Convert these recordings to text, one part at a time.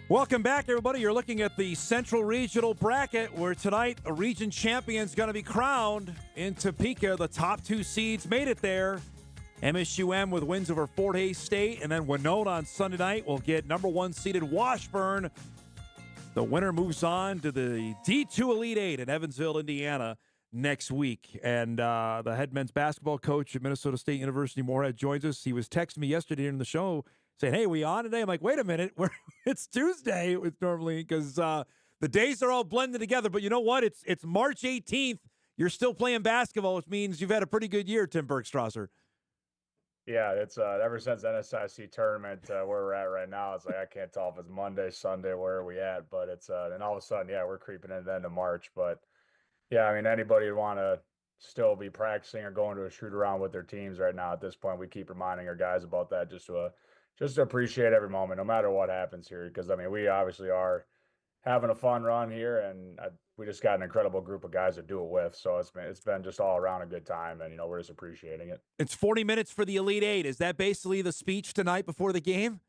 Welcome back, everybody. You're looking at the Central Regional Bracket, where tonight a region champion is going to be crowned in Topeka. The top two seeds made it there. MSUM with wins over Fort Hays State, and then Winona on Sunday night will get number one seeded Washburn. The winner moves on to the D2 Elite Eight in Evansville, Indiana next week. And the head men's basketball coach at Minnesota State University, Moorhead, joins us. He was texting me yesterday during the show saying, hey, we on today? I'm like, wait a minute. It's Tuesday. It's normally because the days are all blended together. But you know what? It's March 18th. You're still playing basketball, which means you've had a pretty good year, Tim Bergstraser. Yeah, it's ever since the NSIC tournament where we're at right now, it's like I can't tell if it's Monday, Sunday, where are we at? But it's and all of a sudden, yeah, we're creeping into the end of March. But yeah, I mean, anybody would want to still be practicing or going to a shoot around with their teams right now at this point. We keep reminding our guys about that just to appreciate every moment, no matter what happens here. Because I mean, we obviously are having a fun run here, and we just got an incredible group of guys to do it with. So it's been just all around a good time, and we're just appreciating it. It's 40 minutes for the Elite Eight. Is that basically the speech tonight before the game?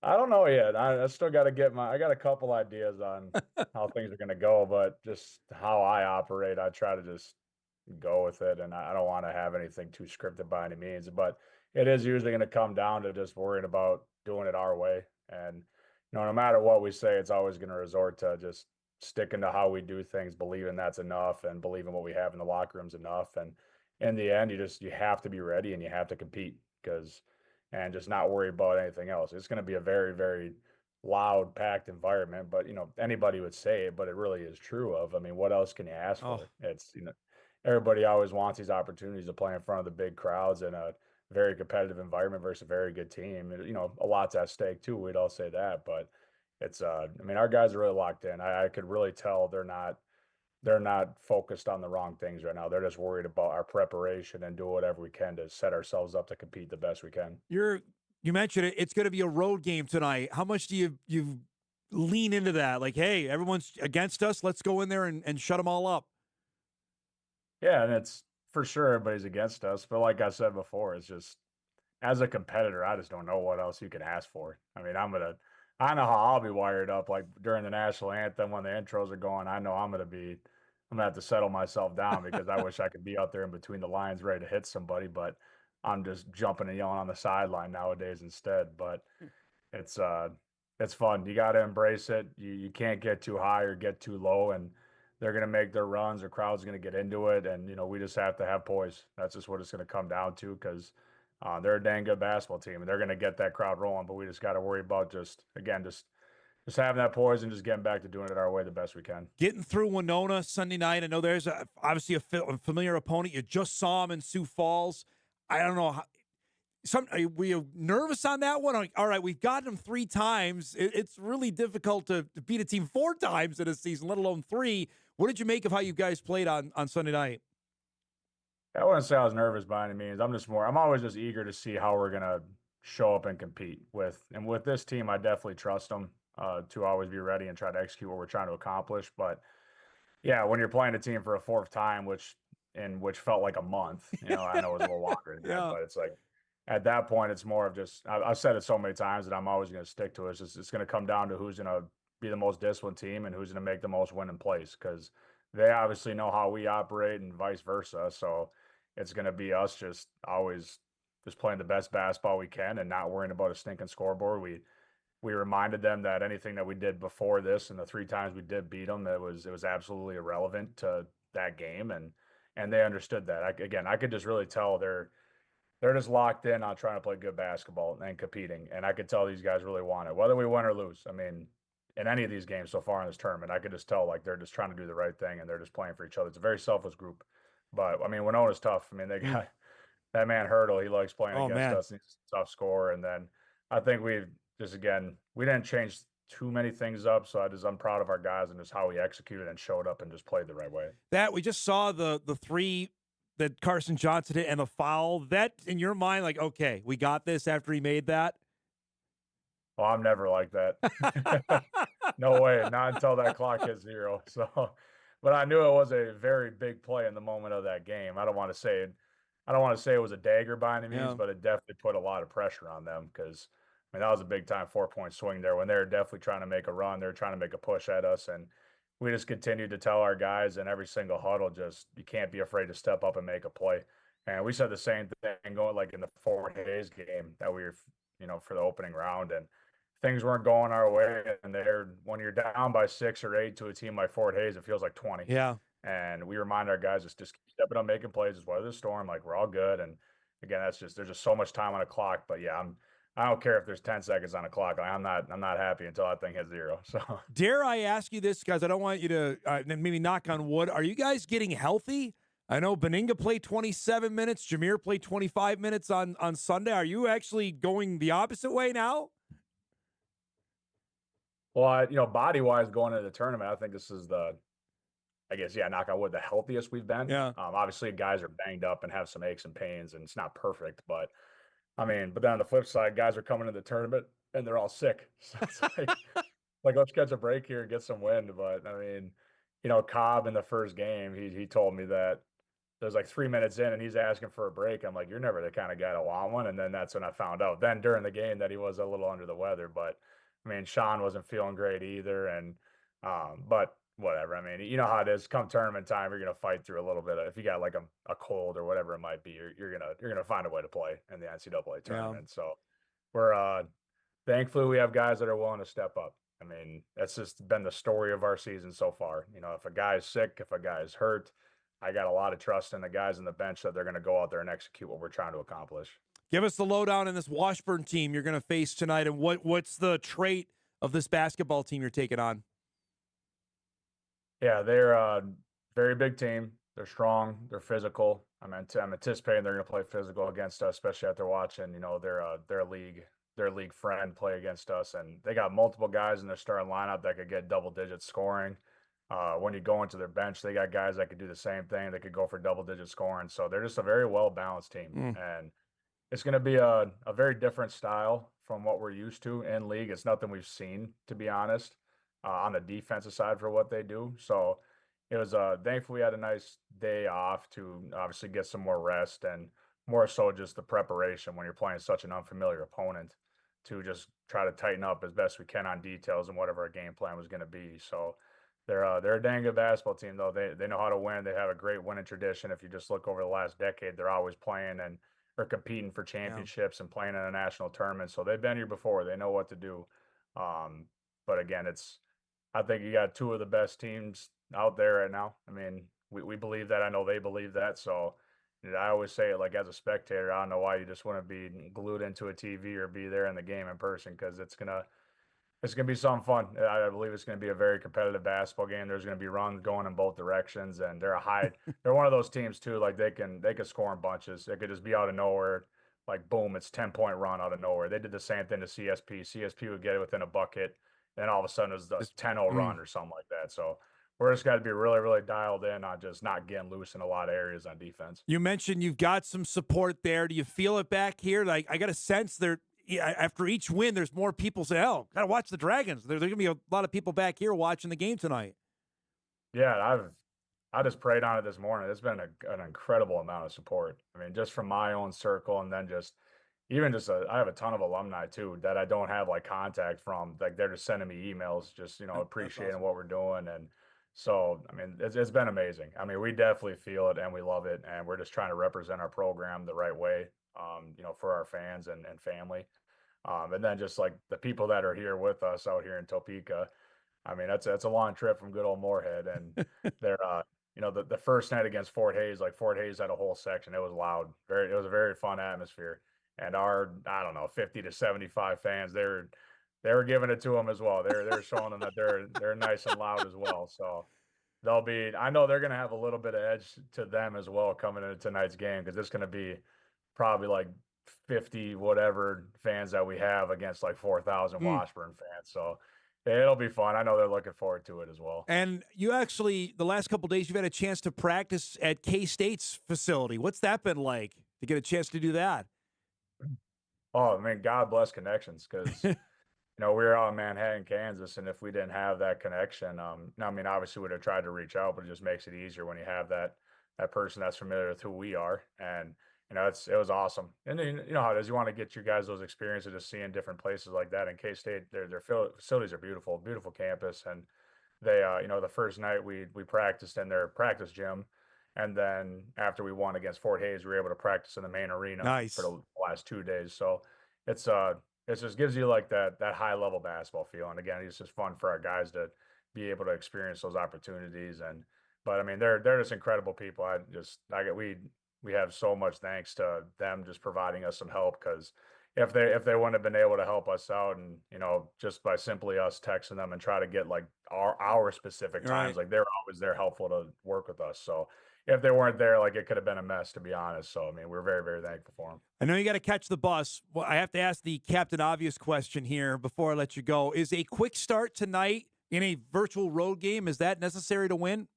I don't know yet. I still got to I got a couple ideas on how things are going to go, but just how I operate, I try to just go with it. And I don't want to have anything too scripted by any means, but it is usually going to come down to just worrying about doing it our way. And, no matter what we say, it's always going to resort to just sticking to how we do things, believing that's enough and believing what we have in the locker room's enough. And in the end, you have to be ready and you have to compete and just not worry about anything else. It's going to be a very, very loud, packed environment, but anybody would say it, but it really is true of. I mean, what else can you ask for? It's everybody always wants these opportunities to play in front of the big crowds in a very competitive environment versus a very good team. And, a lot's at stake too. We'd all say that, but it's I mean, our guys are really locked in. I could really tell they're not focused on the wrong things right now. They're just worried about our preparation and do whatever we can to set ourselves up to compete the best we can. You mentioned it. It's going to be a road game tonight. How much do you lean into that? Like, hey, everyone's against us. Let's go in there and shut them all up. Yeah, and it's for sure everybody's against us. But like I said before, it's just as a competitor, I just don't know what else you can ask for. I mean, I know how I'll be wired up. Like during the national anthem when the intros are going, I know I'm gonna have to settle myself down because I wish I could be out there in between the lines ready to hit somebody, but I'm just jumping and yelling on the sideline nowadays instead. But it's fun. You got to embrace it. You can't get too high or get too low, and they're gonna make their runs. The crowd's gonna get into it, and we just have to have poise. That's just what it's gonna come down to because they're a dang good basketball team, and they're gonna get that crowd rolling. But we just got to worry about just having that poise and just getting back to doing it our way the best we can. Getting through Winona Sunday night. I know there's obviously a familiar opponent. You just saw him in Sioux Falls. I don't know. Were you nervous on that one? Like, all right, we've gotten them 3 times. It's really difficult to beat a team 4 times in a season, let alone 3. What did you make of how you guys played on Sunday night? I wouldn't say I was nervous by any means. I'm always just eager to see how we're going to show up and compete with this team. I definitely trust them to always be ready and try to execute what we're trying to accomplish. But yeah, when you're playing a team for a 4th time, which felt like a month, I know it's a little longer than that, but it's like at that point, it's more of just, I've said it so many times that I'm always going to stick to it. It's going to come down to who's going to be the most disciplined team and who's going to make the most winning plays because they obviously know how we operate and vice versa. So it's going to be us just always just playing the best basketball we can and not worrying about a stinking scoreboard. We reminded them that anything that we did before this and the 3 times we did beat them, it was absolutely irrelevant to that game, and they understood that. I could just really tell they're just locked in on trying to play good basketball and competing, and I could tell these guys really want it, whether we win or lose. I mean, in any of these games so far in this tournament, I could just tell like they're just trying to do the right thing and they're just playing for each other. It's a very selfless group, but I mean, Winona's tough. I mean, they got that man Hurdle. He likes playing against us. He's a tough scorer, and then I think we didn't change too many things up. So I'm proud of our guys and just how we executed and showed up and just played the right way. That we just saw the 3 that Carson Johnson hit and the foul. That in your mind, like, okay, we got this after he made that. Oh, I'm never like that. No way. Not until that clock hit 0. So, but I knew it was a very big play in the moment of that game. I don't want to say it was a dagger by any means, but it definitely put a lot of pressure on them because I mean, that was a big time 4-point swing there when they were definitely trying to make a run. They were trying to make a push at us. And we just continued to tell our guys in every single huddle, just you can't be afraid to step up and make a play. And we said the same thing going like in the Fort Hayes game that we were, for the opening round. And things weren't going our way. And when you're down by 6 or 8 to a team like Fort Hayes, it feels like 20. Yeah. And we remind our guys just keep stepping up, making plays, just weather the storm. Like we're all good. And again, there's just so much time on the clock. But yeah, I don't care if there's 10 seconds on the clock. I'm not happy until that thing hits 0. So Dare I ask you this, guys? I don't want you to maybe knock on wood. Are you guys getting healthy? I know Beninga played 27 minutes. Jameer played 25 minutes on Sunday. Are you actually going the opposite way now? Well, body wise going into the tournament, I think this is knock on wood, the healthiest we've been. Yeah. Obviously guys are banged up and have some aches and pains and it's not perfect, but but then on the flip side, guys are coming to the tournament and they're all sick. So it's like let's catch a break here and get some wind. But Cobb in the first game, he told me that there's like 3 minutes in and he's asking for a break. I'm like, you're never the kind of guy to want one. And then that's when I found out then during the game that he was a little under the weather. But Sean wasn't feeling great either. And but whatever. You know how it is. Come tournament time, you're gonna fight through a little bit. If you got like a cold or whatever it might be, you're gonna find a way to play in the NCAA tournament. Yeah. So we're thankfully we have guys that are willing to step up. That's just been the story of our season so far. If a guy's sick, if a guy's hurt, I got a lot of trust in the guys on the bench that they're going to go out there and execute what we're trying to accomplish. Give us the lowdown in this Washburn team you're going to face tonight, and what's the trait of this basketball team you're taking on? Yeah, they're a very big team. They're strong. They're physical. I'm anticipating they're going to play physical against us, especially after watching their league friend play against us, and they got multiple guys in their starting lineup that could get double digit scoring. When you go into their bench, they got guys that could do the same thing. They could go for double-digit scoring. So they're just a very well-balanced team. And it's going to be a very different style from what we're used to in league. It's nothing we've seen, to be honest, on the defensive side for what they do. So it was thankfully we had a nice day off to obviously get some more rest and more so just the preparation when you're playing such an unfamiliar opponent to just try to tighten up as best we can on details and whatever our game plan was going to be. So they're a dang good basketball team, though. They know how to win. They have a great winning tradition. If you just look over the last decade, they're always playing and or competing for championships and playing in a national tournament. So they've been here before. They know what to do. But again, I think you got two of the best teams out there right now. We believe that. I know they believe that. So I always say it like as a spectator, I don't know why you just want to be glued into a TV or be there in the game in person because it's gonna be something fun. I believe it's going to be a very competitive basketball game. There's going to be runs going in both directions, and they're one of those teams too. Like they can score in bunches. It could just be out of nowhere, like boom, it's 10-point run out of nowhere. They did the same thing to CSP. CSP would get it within a bucket, and all of a sudden it was a 10-0 run or something like that. So we're just got to be really, really dialed in on just not getting loose in a lot of areas on defense. You mentioned you've got some support there. Do you feel it back here? Like I got a sense after each win, there's more people say, "Oh, gotta watch the Dragons." There's gonna be a lot of people back here watching the game tonight. Yeah, I just prayed on it this morning. It's been an incredible amount of support. Just from my own circle, and then I have a ton of alumni too that I don't have like contact from. Like they're just sending me emails, just appreciating what we're doing, and so it's been amazing. We definitely feel it and we love it, and we're just trying to represent our program the right way. For our fans and family. And then just like the people that are here with us out here in Topeka. That's a long trip from good old Moorhead. And they're, the first night against Fort Hayes, like Fort Hayes had a whole section. It was loud. It was a very fun atmosphere. And our, 50 to 75 fans, they were giving it to them as well. They're showing them that they're nice and loud as well. So I know they're going to have a little bit of edge to them as well coming into tonight's game because it's going to be probably like 50 whatever fans that we have against like 4,000 Washburn fans. So it'll be fun. I know they're looking forward to it as well. And you actually, the last couple of days, you've had a chance to practice at K-State's facility. What's that been like to get a chance to do that? Oh, God bless connections because, we were out in Manhattan, Kansas, and if we didn't have that connection, obviously we'd have tried to reach out, but it just makes it easier when you have that person that's familiar with who we are. And it was awesome. And then, you know how it is. You want to get you guys those experiences of seeing different places like that. And K-State, their facilities are beautiful, beautiful campus. And they, the first night we practiced in their practice gym. And then after we won against Fort Hays, we were able to practice in the main arena for Nice. the last 2 days. So it's, it just gives you like that high level basketball feel. And again, it's just fun for our guys to be able to experience those opportunities. But I mean, they're just incredible people. We have so much thanks to them just providing us some help, because if they wouldn't have been able to help us out, and just by simply us texting them and try to get like our specific times, Right. like they're always there helpful to work with us. So if they weren't there, like it could have been a mess, to be honest. So I mean, we're very, very thankful for them. I know you got to catch the bus. Well, I have to ask the Captain Obvious question here before I let you go. Is a quick start tonight in a virtual road game, is that necessary to win?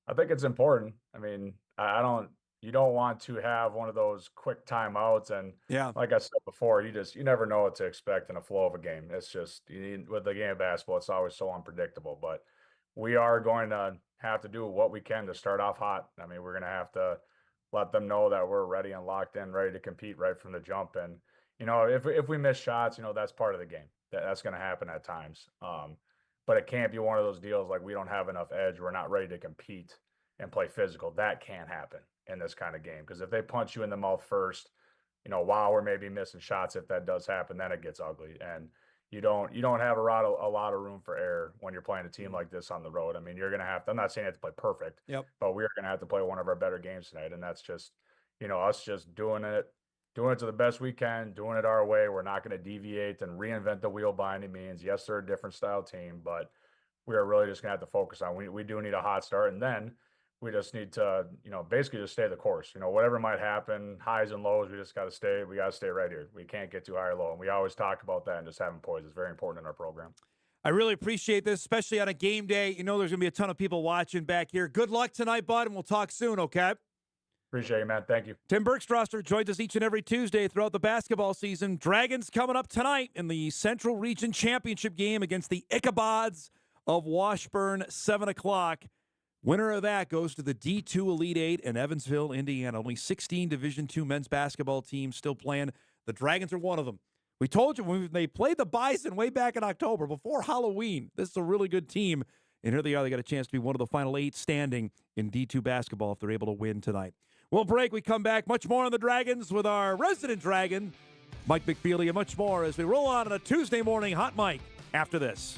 I think it's important. I mean, I don't. You don't want to have one of those quick timeouts, and Yeah. like I said before, you never know what to expect in a flow of a game. It's just with the game of basketball, it's always so unpredictable. But we are going to have to do what we can to start off hot. I mean, we're going to have to let them know that we're ready and locked in, ready to compete right from the jump. And if we miss shots, that's part of the game. That's going to happen at times. But it can't be one of those deals like we don't have enough edge, we're not ready to compete and play physical. That can't happen in this kind of game, because if they punch you in the mouth first, while we're maybe missing shots, if that does happen, then it gets ugly. And you don't have a lot of room for error when you're playing a team like this on the road. I mean, you're going to have to, I'm not saying you have to play perfect, Yep. but we're going to have to play one of our better games tonight. And that's just, us just doing it to the best we can, doing it our way. We're not going to deviate and reinvent the wheel by any means. Yes, they're a different style team, but we are really just going to have to focus on, we do need a hot start. And then we just need to, basically just stay the course. Whatever might happen, highs and lows, we got to stay right here. We can't get too high or low. And we always talk about that, and just having poise is very important in our program. I really appreciate this, especially on a game day. There's going to be a ton of people watching back here. Good luck tonight, bud, and we'll talk soon, okay? Appreciate you, man. Thank you. Tim Bergstraser joins us each and every Tuesday throughout the basketball season. Dragons coming up tonight in the Central Region Championship game against the Ichabods of Washburn, 7 o'clock. Winner of that goes to the D2 Elite Eight in Evansville, Indiana. Only 16 Division II men's basketball teams still playing. The Dragons are one of them. We told you when they played the Bison way back in October, before Halloween. This is a really good team. And here they are. They got a chance to be one of the final 8 standing in D2 basketball if they're able to win tonight. We'll break. We come back. Much more on the Dragons with our resident Dragon, Mike McFeely, and much more as we roll on a Tuesday morning Hot Mic after this.